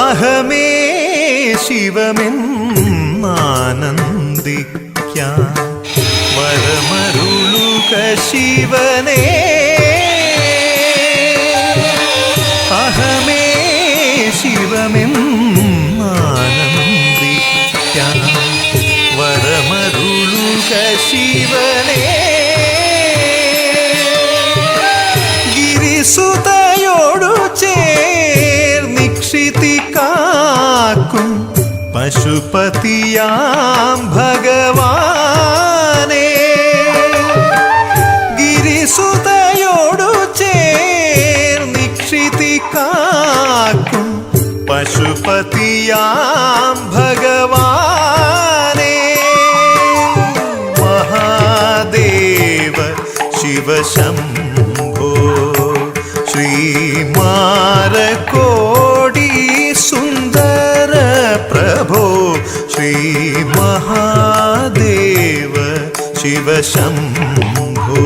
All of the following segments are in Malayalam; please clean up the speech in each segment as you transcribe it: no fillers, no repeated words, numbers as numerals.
അഹമേ ശിവമെന്നാനന്ദിക്കാൻ വരമരുളുക ശിവനേ. അഹമേ ശിവമെന്നാനന്ദിക്കാൻ വരമരുളുക ശിവനേ. ഗിരിസുതയോടു ചേർന്നിക്ഷിതി കാക്കും പശുപതിയാം ഭഗവാനേ. ഗിരിസുതയോടു ചേർന്നിക്ഷിതി കാക്കും പശുപതിയാം ഭഗവാനേ. മഹാദേവ ശിവശംഭോ ശ്രീമാരകോടി സുന്ദര പ്രഭോ. ശ്രീ മഹാദേവ ശിവശംഭോ.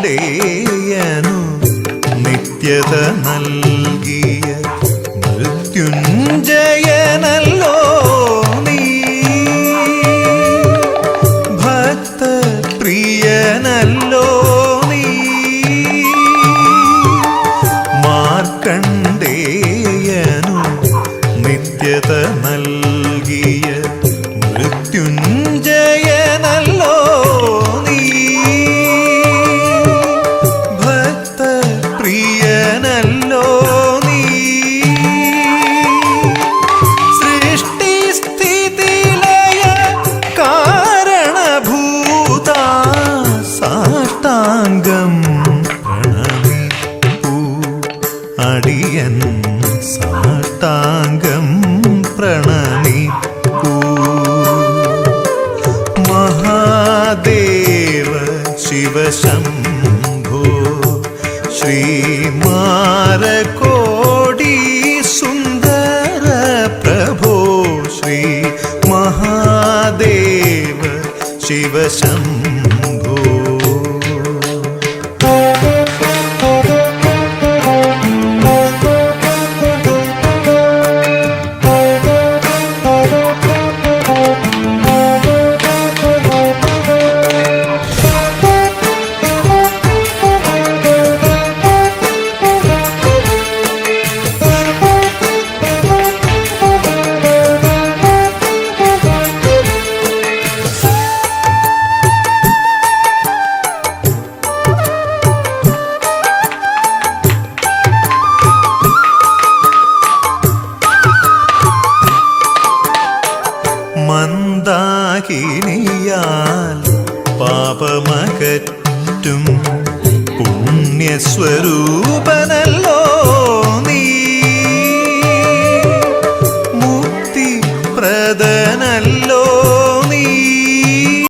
മാർക്കണ്ഡേയനു നിത്യത നൽകിയ മൃത്യുഞ്ജയനല്ലോ നീ. ഭക്തപ്രിയനല്ലോ നീ. മാർക്കണ്ഡേയനു നിത്യത നൽകിയ മൃത്യുഞ്ജയനല്ലോ നീ. ഭക്തപ്രിയനല്ലോ നീ. സൃഷ്ടിസ്ഥിതിലയ കാരണഭൂത സാഷ്ടാംഗം പ്രണമിപ്പൂ അടിയൻ. സാഷ്ടാംഗം പ്രണമിപ്പൂ. മഹാദേവ ശിവശംഭോ ശ്രീമാരകോടി സുന്ദര പ്രഭോ. ശ്രീ മഹാദേവ ശിവശംഭോ. മന്ദാകിനിയാൽ പാപമകറ്റും പുണ്യസ്വരൂപനല്ലോ